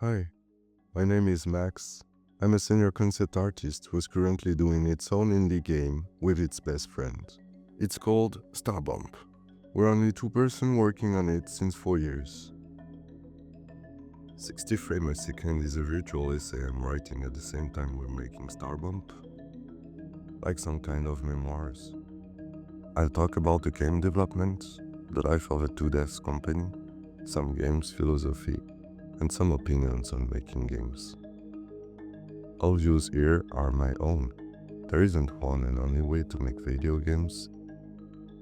Hi, my name is Max. I'm a senior concept artist who's currently doing its own indie game with its best friend. It's called Starbump. We're only two persons working on it since 4 years. 60 frames a second is a virtual essay I'm writing at the same time we're making Starbump, like some kind of memoirs. I'll talk about the game development, the life of a two-devs company, some games philosophy, and some opinions on making games. All views here are my own. There isn't one and only way to make video games.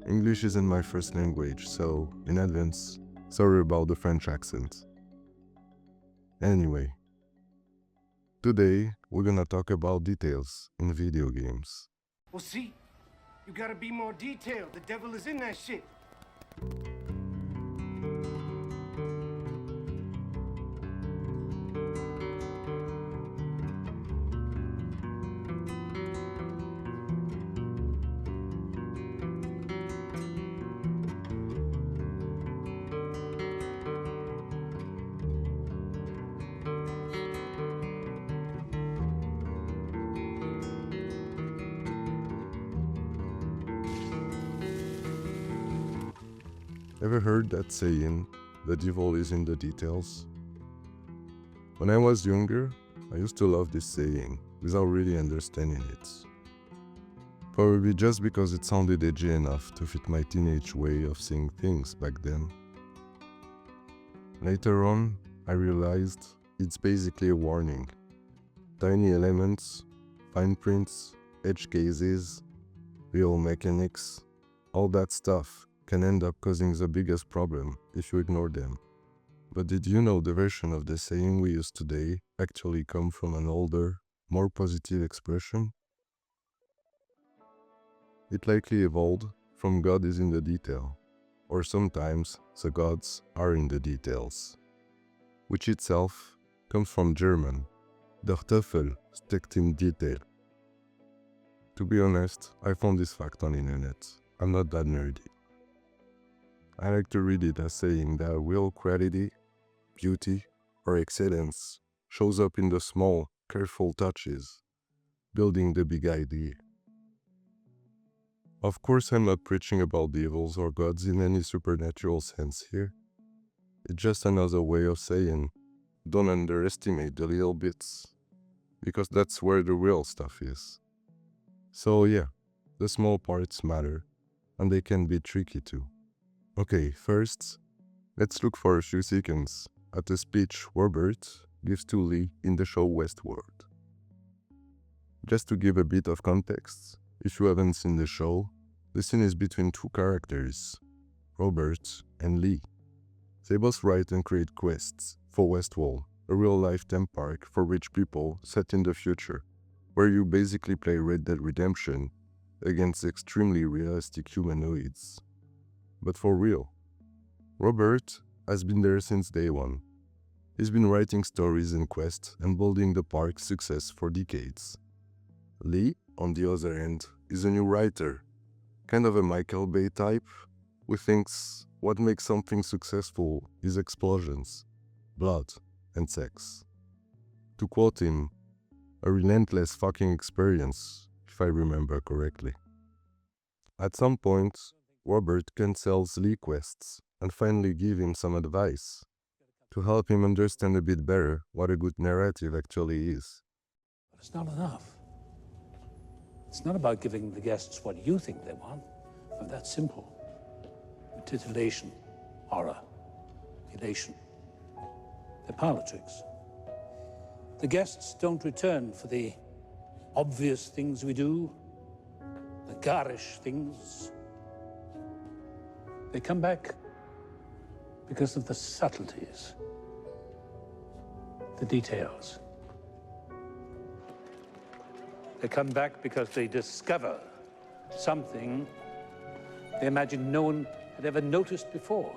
English isn't my first language, so in advance, sorry about the French accent. Anyway, today we're gonna talk about details in video games. Well, see, you gotta be more detailed. The devil is in that shit. Ever heard that saying, the devil is in the details? When I was younger, I used to love this saying without really understanding it. Probably just because it sounded edgy enough to fit my teenage way of seeing things back then. Later on, I realized it's basically a warning. Tiny elements, fine prints, edge cases, real mechanics, all that stuff can end up causing the biggest problem if you ignore them. But did you know the version of the saying we use today actually come from an older, more positive expression? It likely evolved from God is in the detail, or sometimes the gods are in the details, which itself comes from German, der Teufel steckt im Detail. To be honest, I found this fact on the internet. I'm not that nerdy. I like to read it as saying that real quality, beauty, or excellence shows up in the small, careful touches, building the big idea. Of course, I'm not preaching about devils or gods in any supernatural sense here. It's just another way of saying, don't underestimate the little bits, because that's where the real stuff is. So yeah, the small parts matter, and they can be tricky too. Okay, first, let's look for a few seconds at the speech Robert gives to Lee in the show Westworld. Just to give a bit of context, if you haven't seen the show, the scene is between two characters, Robert and Lee. They both write and create quests for Westworld, a real-life theme park for rich people set in the future, where you basically play Red Dead Redemption against extremely realistic humanoids. But for real, Robert has been there since day one. He's been writing stories and quests and building the park's success for decades. Lee, on the other hand, is a new writer, kind of a Michael Bay type, who thinks what makes something successful is explosions, blood, and sex. To quote him, a relentless fucking experience, if I remember correctly. At some point, Robert cancels Lee quests and finally give him some advice to help him understand a bit better what a good narrative actually is. But it's not enough. It's not about giving the guests what you think they want. If that's simple. Titillation, horror, elation. They're politics. The guests don't return for the obvious things we do, the garish things. They come back because of the subtleties, the details. They come back because they discover something they imagine no one had ever noticed before.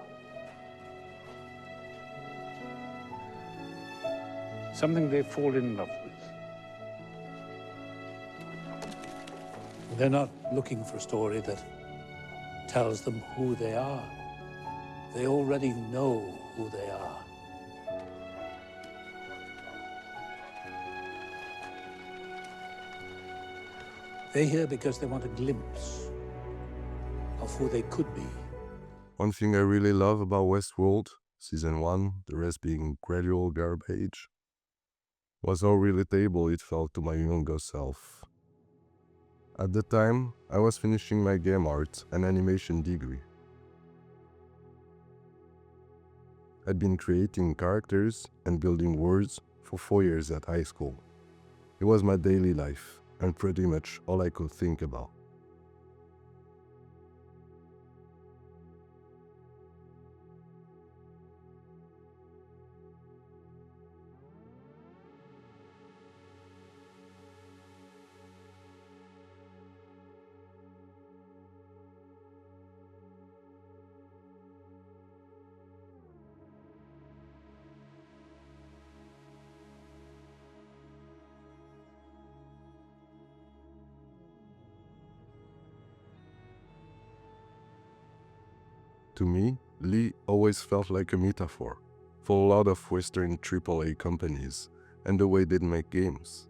Something they fall in love with. They're not looking for a story that tells them who they are. They already know who they are. They're here because they want a glimpse of who they could be. One thing I really love about Westworld, Season 1, the rest being gradual garbage, was how relatable it felt to my younger self. At the time, I was finishing my game art and animation degree. I'd been creating characters and building worlds for 4 years at high school. It was my daily life and pretty much all I could think about. To me, Lee always felt like a metaphor for a lot of Western AAA companies and the way they'd make games.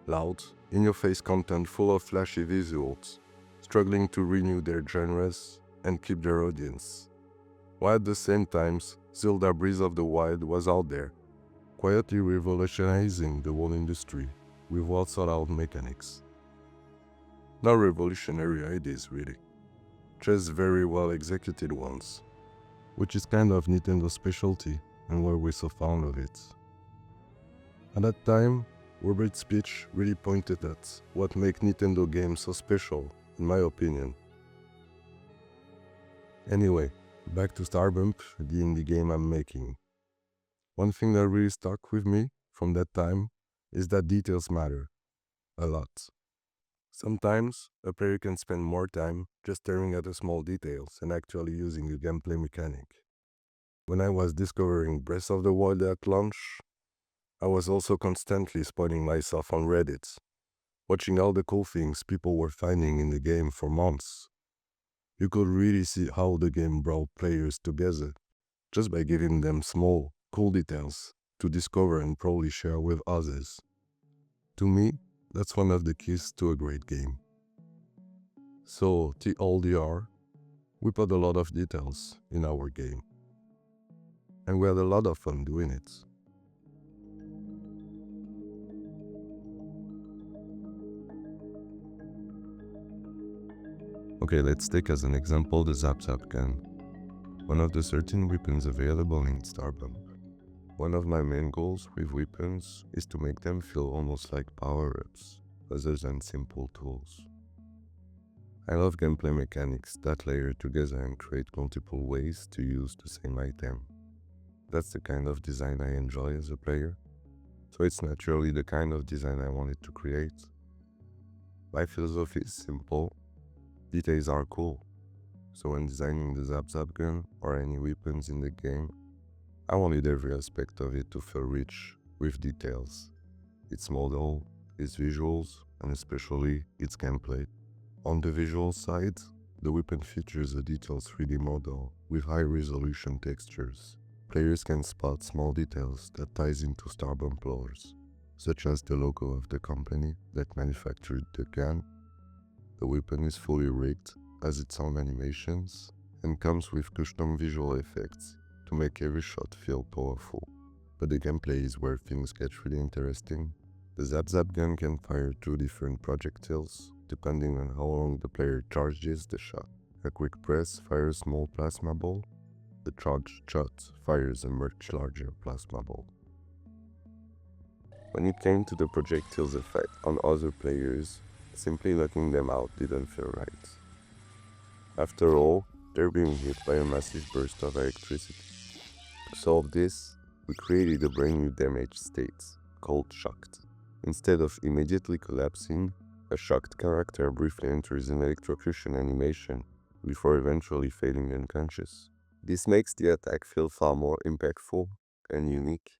Loud, in-your-face content full of flashy visuals, struggling to renew their genres and keep their audience. While at the same time, Zelda Breath of the Wild was out there, quietly revolutionizing the whole industry with well-thought-out mechanics. Not revolutionary ideas, really. Just very well executed ones, which is kind of Nintendo's specialty and where we're so fond of it. At that time, Robert's speech really pointed at what makes Nintendo games so special, in my opinion. Anyway, back to Starbump, the indie game I'm making. One thing that really stuck with me from that time is that details matter a lot. Sometimes, a player can spend more time just staring at the small details and actually using a gameplay mechanic. When I was discovering Breath of the Wild at launch, I was also constantly spoiling myself on Reddit, watching all the cool things people were finding in the game for months. You could really see how the game brought players together, just by giving them small, cool details to discover and probably share with others. To me, that's one of the keys to a great game. So, TLDR, we put a lot of details in our game. And we had a lot of fun doing it. Okay, let's take as an example the Zap Zap gun, one of the certain weapons available in Starbump. One of my main goals with weapons is to make them feel almost like power-ups, other than simple tools. I love gameplay mechanics that layer together and create multiple ways to use the same item. That's the kind of design I enjoy as a player, so it's naturally the kind of design I wanted to create. My philosophy is simple, details are cool, so when designing the Zap Zap gun or any weapons in the game, I wanted every aspect of it to feel rich with details. Its model, its visuals, and especially its gameplay. On the visual side, the weapon features a detailed 3D model with high-resolution textures. Players can spot small details that ties into Starbump lores, such as the logo of the company that manufactured the gun. The weapon is fully rigged, has its own animations, and comes with custom visual effects to make every shot feel powerful. But the gameplay is where things get really interesting. The Zap Zap gun can fire 2 different projectiles, depending on how long the player charges the shot. A quick press fires a small plasma ball. The charged shot fires a much larger plasma ball. When it came to the projectile's effect on other players, simply letting them out didn't feel right. After all, they're being hit by a massive burst of electricity. To solve this, we created a brand new damage state, called Shocked. Instead of immediately collapsing, a shocked character briefly enters an electrocution animation before eventually fading unconscious. This makes the attack feel far more impactful and unique,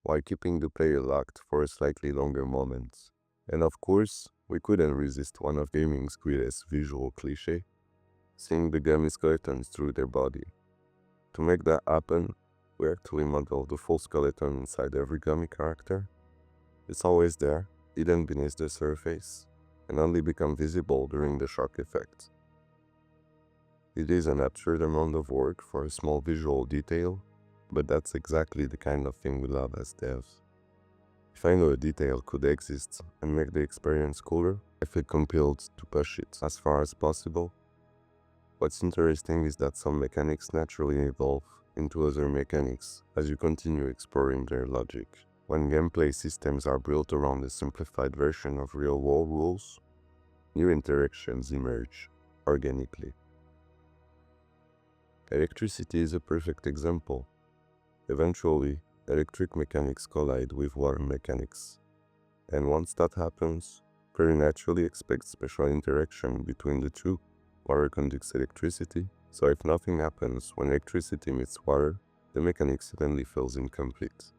while keeping the player locked for a slightly longer moment. And of course, we couldn't resist one of gaming's greatest visual cliché, seeing the gummy skeletons through their body. To make that happen, we actually modeled the full skeleton inside every gummy character. It's always there, hidden beneath the surface, and only become visible during the shock effect. It is an absurd amount of work for a small visual detail, but that's exactly the kind of thing we love as devs. If I know a detail could exist and make the experience cooler, I feel compelled to push it as far as possible. What's interesting is that some mechanics naturally evolve into other mechanics as you continue exploring their logic. When gameplay systems are built around a simplified version of real-world rules, new interactions emerge organically. Electricity is a perfect example. Eventually, electric mechanics collide with water mechanics. And once that happens, player naturally expects special interaction between the two. Water conducts electricity, so if nothing happens when electricity meets water, the mechanic suddenly feels incomplete.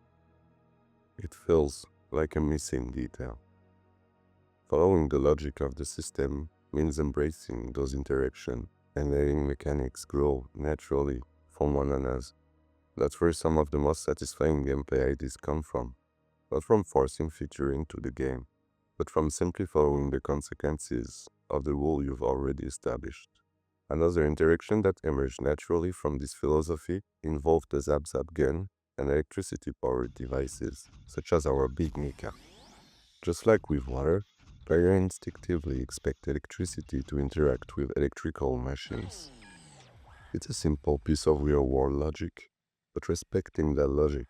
It feels like a missing detail. Following the logic of the system means embracing those interactions and letting mechanics grow naturally from one another. That's where some of the most satisfying gameplay ideas come from, not from forcing feature into the game, but from simply following the consequences of the rule you've already established. Another interaction that emerged naturally from this philosophy involved the zap-zap gun and electricity-powered devices, such as our big Mika. Just like with water, players instinctively expect electricity to interact with electrical machines. It's a simple piece of real-world logic, but respecting that logic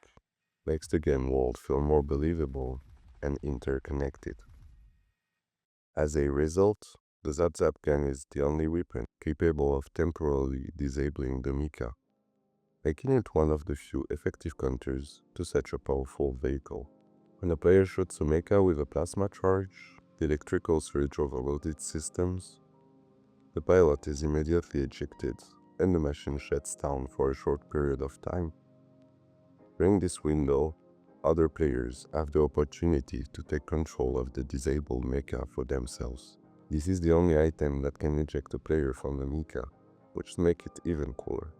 makes the game world feel more believable and interconnected. As a result, the Zap gun is the only weapon capable of temporarily disabling the Mika, making it one of the few effective counters to such a powerful vehicle. When a player shoots a mecha with a plasma charge, the electrical surge overloads its systems, the pilot is immediately ejected, and the machine shuts down for a short period of time. During this window, other players have the opportunity to take control of the disabled mecha for themselves. This is the only item that can eject a player from the mecha, which makes it even cooler.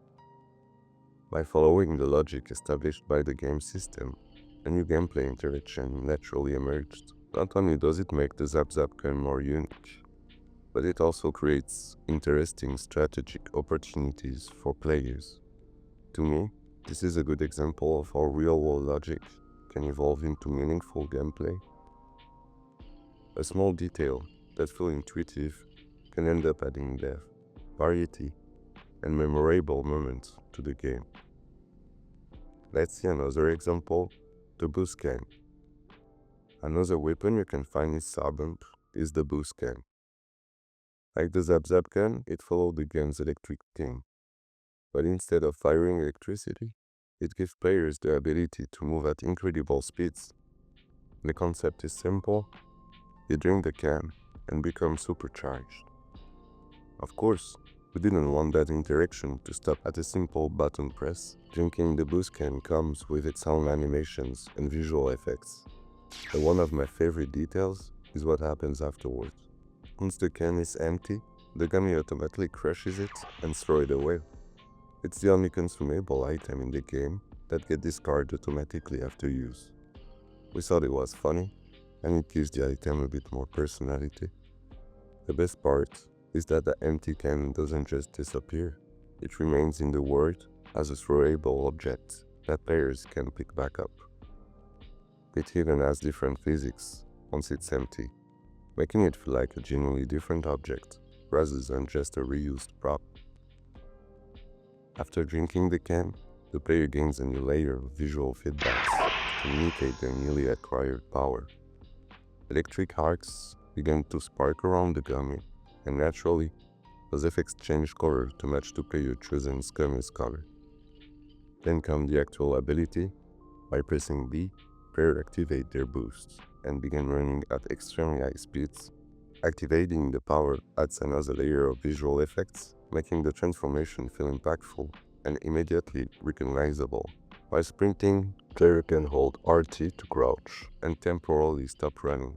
By following the logic established by the game system, a new gameplay interaction naturally emerged. Not only does it make the Zap gun more unique, but it also creates interesting strategic opportunities for players. To me, this is a good example of how real-world logic can evolve into meaningful gameplay. A small detail that feels intuitive can end up adding depth, variety, and memorable moments to the game. Let's see another example, the boost can. Another weapon you can find in Starbump is the boost can. Like the Zap gun, it follows the game's electric theme, but instead of firing electricity, it gives players the ability to move at incredible speeds. The concept is simple. You drink the can and become supercharged. Of course, we didn't want that interaction to stop at a simple button press. Drinking the boost can comes with its own animations and visual effects. And one of my favorite details is what happens afterwards. Once the can is empty, the gummy automatically crushes it and throws it away. It's the only consumable item in the game that gets discarded automatically after use. We thought it was funny, and it gives the item a bit more personality. The best part is that the empty can doesn't just disappear. It remains in the world as a throwable object that players can pick back up. It even has different physics once it's empty, making it feel like a genuinely different object rather than just a reused prop. After drinking the can, the player gains a new layer of visual feedbacks to communicate their newly acquired power. Electric arcs begin to spark around the gummy, and naturally, those effects change color to match the player chosen gummy's color. Then comes the actual ability. By pressing B, players activate their boosts and begin running at extremely high speeds. Activating the power adds another layer of visual effects, making the transformation feel impactful and immediately recognizable. By sprinting, player can hold RT to crouch and temporarily stop running,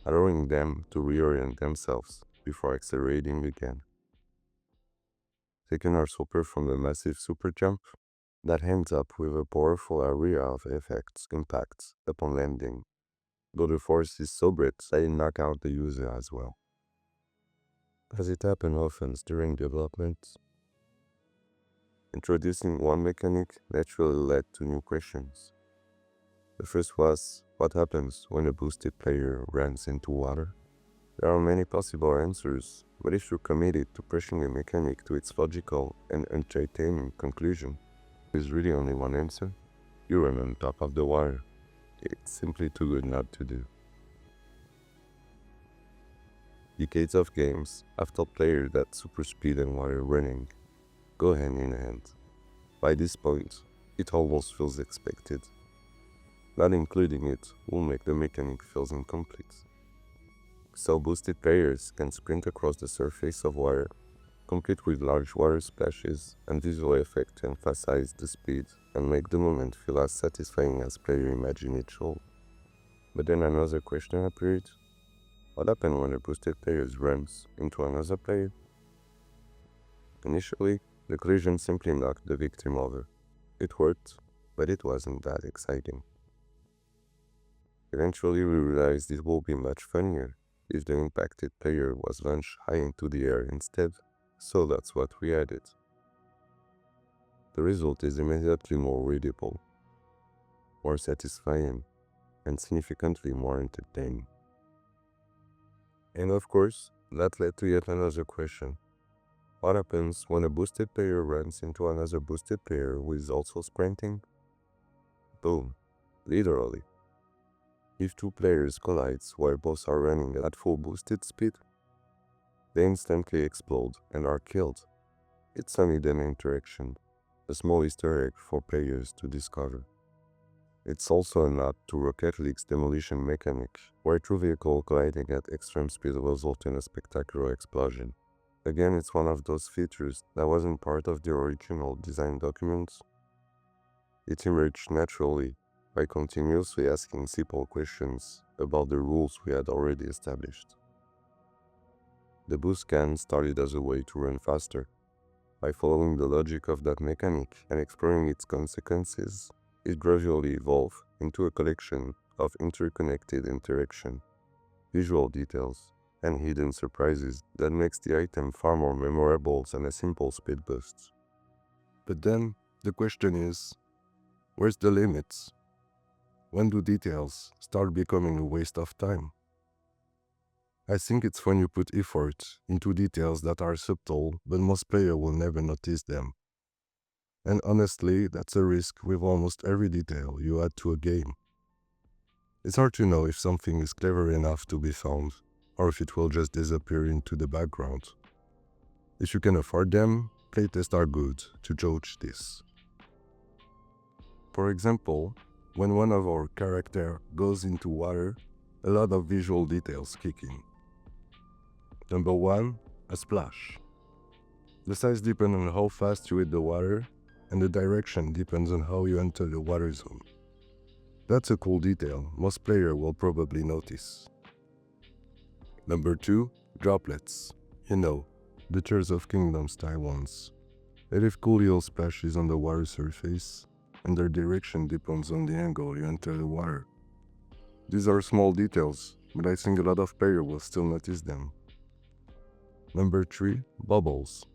allowing them to reorient themselves before accelerating again. Taking our super from the massive super jump, that ends up with a powerful area of effects impacts upon landing. though the force is so great that it knock out the user as well. As it happened often during development, introducing one mechanic naturally led to new questions. The first was, what happens when a boosted player runs into water? There are many possible answers, but if you're committed to pushing a mechanic to its logical and entertaining conclusion, there's really only one answer. You run on top of the water. It's simply too good not to do. Decades of games have taught players that super speed and water running go hand in hand. By this point, it almost feels expected. Not including it will make the mechanic feel incomplete. So boosted players can sprint across the surface of water, complete with large water splashes and visual effects to emphasize the speed and make the moment feel as satisfying as players imagine it should. But then another question appeared. What happens when a boosted player runs into another player? Initially, the collision simply knocked the victim over. It worked, but it wasn't that exciting. Eventually, we realized it would be much funnier if the impacted player was launched high into the air instead, so that's what we added. The result is immediately more readable, more satisfying, and significantly more entertaining. And of course, that led to yet another question. What happens when a boosted player runs into another boosted player who is also sprinting? Boom, literally. If two players collide while both are running at full boosted speed, they instantly explode and are killed. It's an hidden interaction, a small Easter egg for players to discover. It's also a nod to Rocket League's demolition mechanic, where two vehicles colliding at extreme speed result in a spectacular explosion. Again, it's one of those features that wasn't part of the original design documents. It emerged naturally by continuously asking simple questions about the rules we had already established. The boost scan started as a way to run faster. By following the logic of that mechanic and exploring its consequences, it gradually evolved into a collection of interconnected interaction, visual details, and hidden surprises that makes the item far more memorable than a simple speed boost. But then, the question is, where's the limits? When do details start becoming a waste of time? I think it's when you put effort into details that are subtle, but most players will never notice them. And honestly, that's a risk with almost every detail you add to a game. It's hard to know if something is clever enough to be found, or if it will just disappear into the background. If you can afford them, playtests are good to judge this. For example, when one of our characters goes into water, a lot of visual details kick in. Number 1, a splash. The size depends on how fast you hit the water, and the direction depends on how you enter the water zone. That's a cool detail most players will probably notice. Number 2, droplets. The Tears of Kingdom style ones. They leave cool little splashes on the water surface, and their direction depends on the angle you enter the water. These are small details, but I think a lot of players will still notice them. Number 3, bubbles.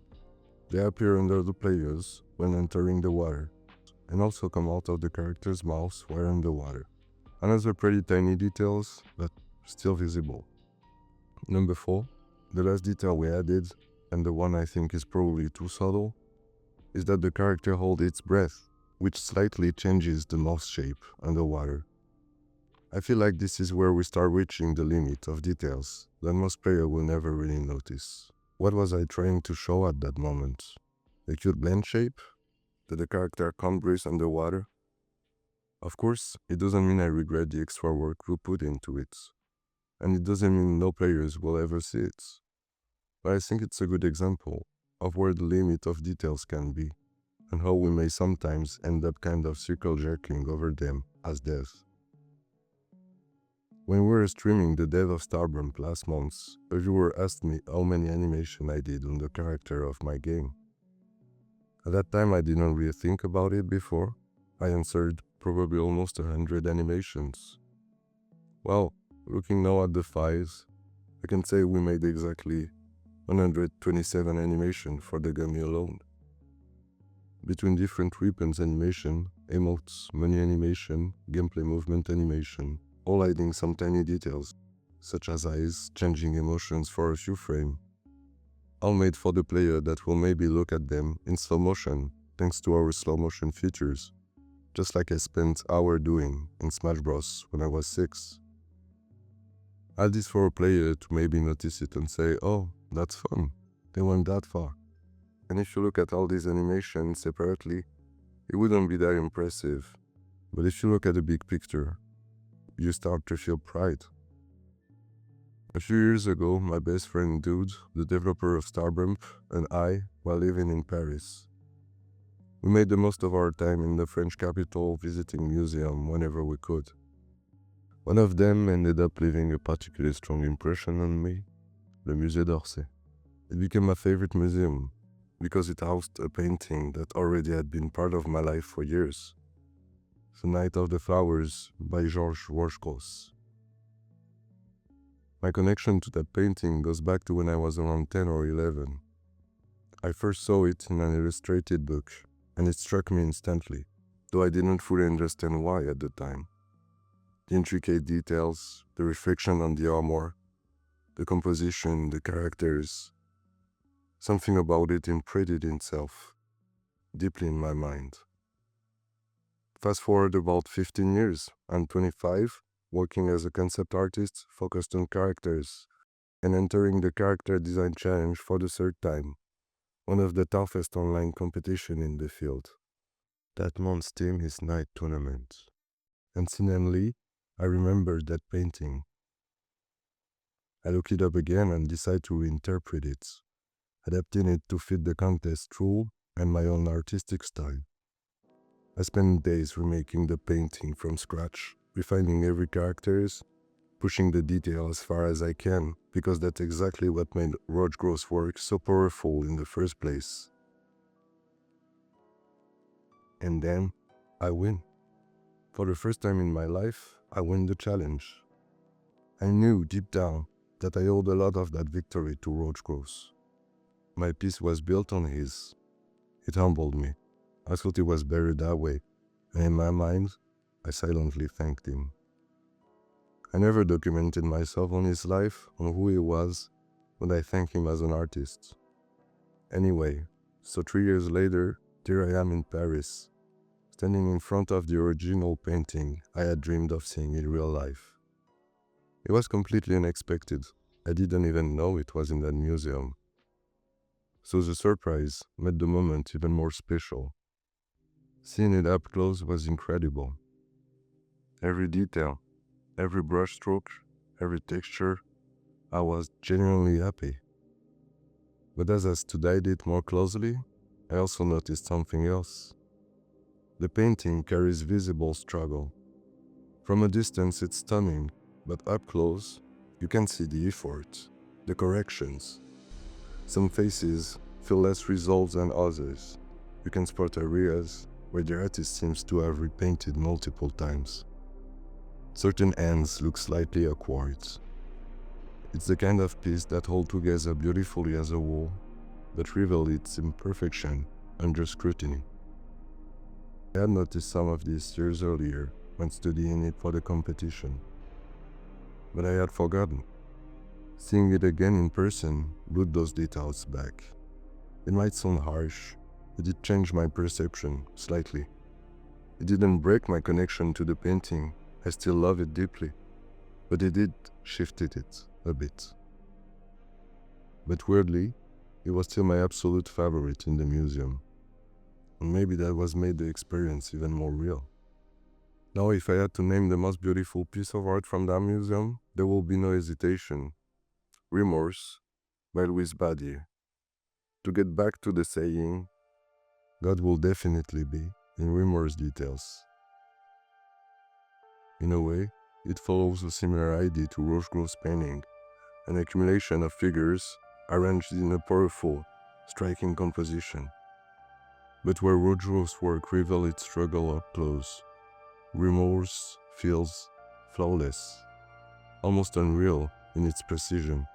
They appear under the players when entering the water, and also come out of the character's mouth while in the water. Another pretty tiny details, but still visible. Number 4, the last detail we added, and the one I think is probably too subtle, is that the character holds its breath, which slightly changes the mouth shape underwater. I feel like this is where we start reaching the limit of details that most players will never really notice. What was I trying to show at that moment? A cute blend shape? That the character can't breathe underwater? Of course, it doesn't mean I regret the extra work we put into it. And it doesn't mean no players will ever see it. But I think it's a good example of where the limit of details can be, and how we may sometimes end up kind of circle jerking over them as devs. When we were streaming the dev of Starbump last month, a viewer asked me how many animation I did on the character of my game. At that time I didn't really think about it before. I answered probably almost 100 animations. Well, looking now at the files, I can say we made exactly 127 animation for the gummy alone. Between different weapons animation, emotes, money animation, gameplay movement animation, all hiding some tiny details, such as eyes changing emotions for a few frames. All made for the player that will maybe look at them in slow motion, thanks to our slow motion features, just like I spent hours doing in Smash Bros. When I was 6. All this for a player to maybe notice it and say, oh, that's fun, they went that far. And if you look at all these animations separately, it wouldn't be that impressive. But if you look at the big picture, you start to feel pride. A few years ago, my best friend Dude, the developer of Starbump, and I, while living in Paris, we made the most of our time in the French capital visiting museums whenever we could. One of them ended up leaving a particularly strong impression on me, the Musée d'Orsay. It became my favorite museum because it housed a painting that already had been part of my life for years. The Night of the Flowers by Georges Worschkos. My connection to that painting goes back to when I was around 10 or 11. I first saw it in an illustrated book, and it struck me instantly, though I didn't fully understand why at the time. The intricate details, the reflection on the armor, the composition, the characters. Something about it imprinted itself deeply in my mind. Fast forward about 15 years, I'm 25, working as a concept artist focused on characters, and entering the character design challenge for the third time, one of the toughest online competition in the field. That month's theme is Night Tournament. And suddenly, I remembered that painting. I looked it up again and decided to reinterpret it, adapting it to fit the contest rule and my own artistic style. I spent days remaking the painting from scratch, refining every characters, pushing the detail as far as I can, because that's exactly what made Worschkos' work so powerful in the first place. And then, I win. For the first time in my life, I win the challenge. I knew deep down that I owed a lot of that victory to Worschkos. My piece was built on his. It humbled me. I thought it was better that way, and in my mind, I silently thanked him. I never documented myself on his life, on who he was, but I thanked him as an artist. Anyway, so 3 years later, there I am in Paris, standing in front of the original painting I had dreamed of seeing in real life. It was completely unexpected. I didn't even know it was in that museum. So the surprise made the moment even more special. Seeing it up close was incredible. Every detail, every brushstroke, every texture, I was genuinely happy. But as I studied it more closely, I also noticed something else. The painting carries visible struggle. From a distance it's stunning, but up close, you can see the effort, the corrections. Some faces feel less resolved than others. You can spot areas where the artist seems to have repainted multiple times. Certain ends look slightly awkward. It's the kind of piece that holds together beautifully as a whole, but reveals its imperfection under scrutiny. I had noticed some of these years earlier when studying it for the competition, but I had forgotten. Seeing it again in person brought those details back. It might sound harsh, but it changed my perception slightly. It didn't break my connection to the painting, I still love it deeply, but it did shifted it a bit. But weirdly, it was still my absolute favorite in the museum. And maybe that was made the experience even more real. Now if I had to name the most beautiful piece of art from that museum, there will be no hesitation. Remorse by Louis Badier. To get back to the saying, God will definitely be in Remorse details. In a way, it follows a similar idea to Worschkos' painting, an accumulation of figures arranged in a powerful, striking composition. But where Worschkos' work reveals its struggle up close, Remorse feels flawless. almost unreal in its precision.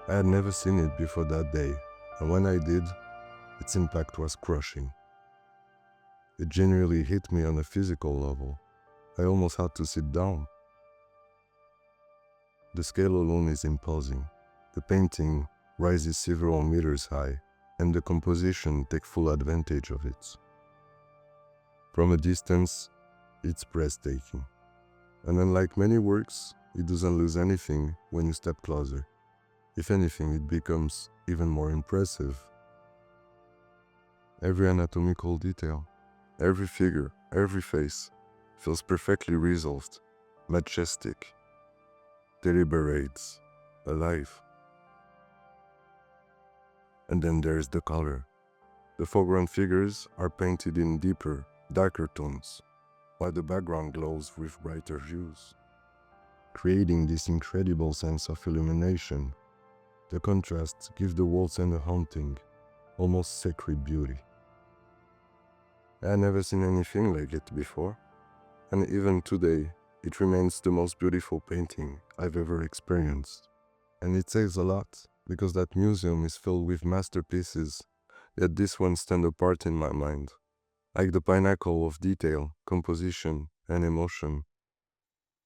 I had never seen it before that day, and when I did, its impact was crushing. It genuinely hit me on a physical level. I almost had to sit down. The scale alone is imposing. The painting rises several meters high, and the composition takes full advantage of it. From a distance, it's breathtaking. And unlike many works, it doesn't lose anything when you step closer. If anything, it becomes even more impressive. Every anatomical detail, every figure, every face feels perfectly resolved, majestic, deliberate, alive. And then there's the color. The foreground figures are painted in deeper, darker tones, while the background glows with brighter hues, creating this incredible sense of illumination. The contrasts give the whole scene a haunting, almost sacred beauty. I had never seen anything like it before, and even today, it remains the most beautiful painting I've ever experienced. And it says a lot, because that museum is filled with masterpieces, yet this one stands apart in my mind, like the pinnacle of detail, composition, and emotion.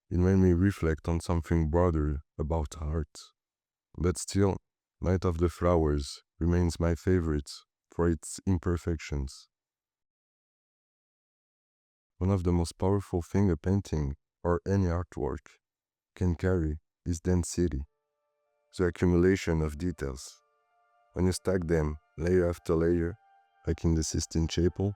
It made me reflect on something broader about art. But still, Night of the Flowers remains my favorite for its imperfections. One of the most powerful things a painting or any artwork can carry is density, the accumulation of details. When you stack them layer after layer, like in the Sistine Chapel,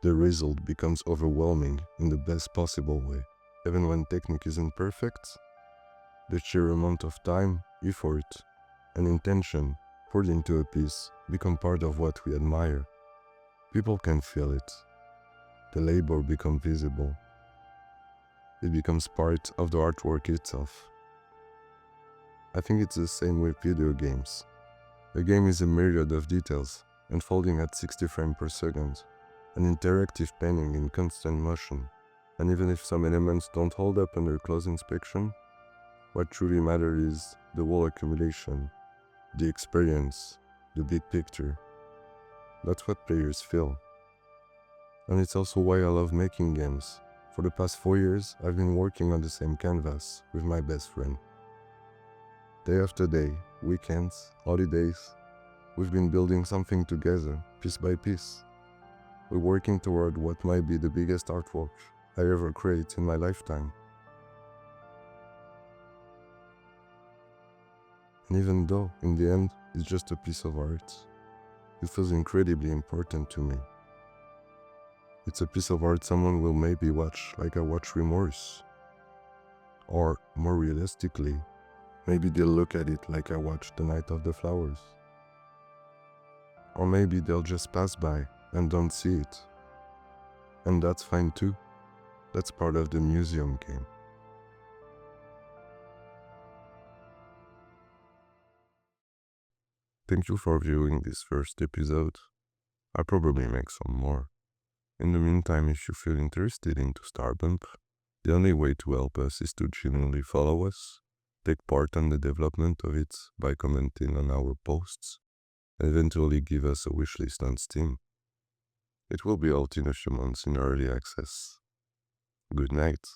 the result becomes overwhelming in the best possible way. Even when technique isn't perfect, the sheer amount of time, effort, and intention poured into a piece become part of what we admire. People can feel it. The labor becomes visible. It becomes part of the artwork itself. I think it's the same with video games. A game is a myriad of details, unfolding at 60 frames per second, an interactive painting in constant motion, and even if some elements don't hold up under close inspection, what truly matters is the whole accumulation, the experience, the big picture. That's what players feel. And it's also why I love making games. For the past 4 years, I've been working on the same canvas with my best friend. Day after day, weekends, holidays, we've been building something together, piece by piece. We're working toward what might be the biggest artwork I ever create in my lifetime. And even though, in the end, it's just a piece of art, it feels incredibly important to me. It's a piece of art someone will maybe watch like I watch Remorse. Or, more realistically, maybe they'll look at it like I watched The Night of the Flowers. Or maybe they'll just pass by and don't see it. And that's fine too. That's part of the museum game. Thank you for viewing this first episode. I'll probably make some more. In the meantime, if you feel interested into Starbump, the only way to help us is to genuinely follow us, take part in the development of it by commenting on our posts, and eventually give us a wishlist on Steam. It will be out in a few months in early access. Good night.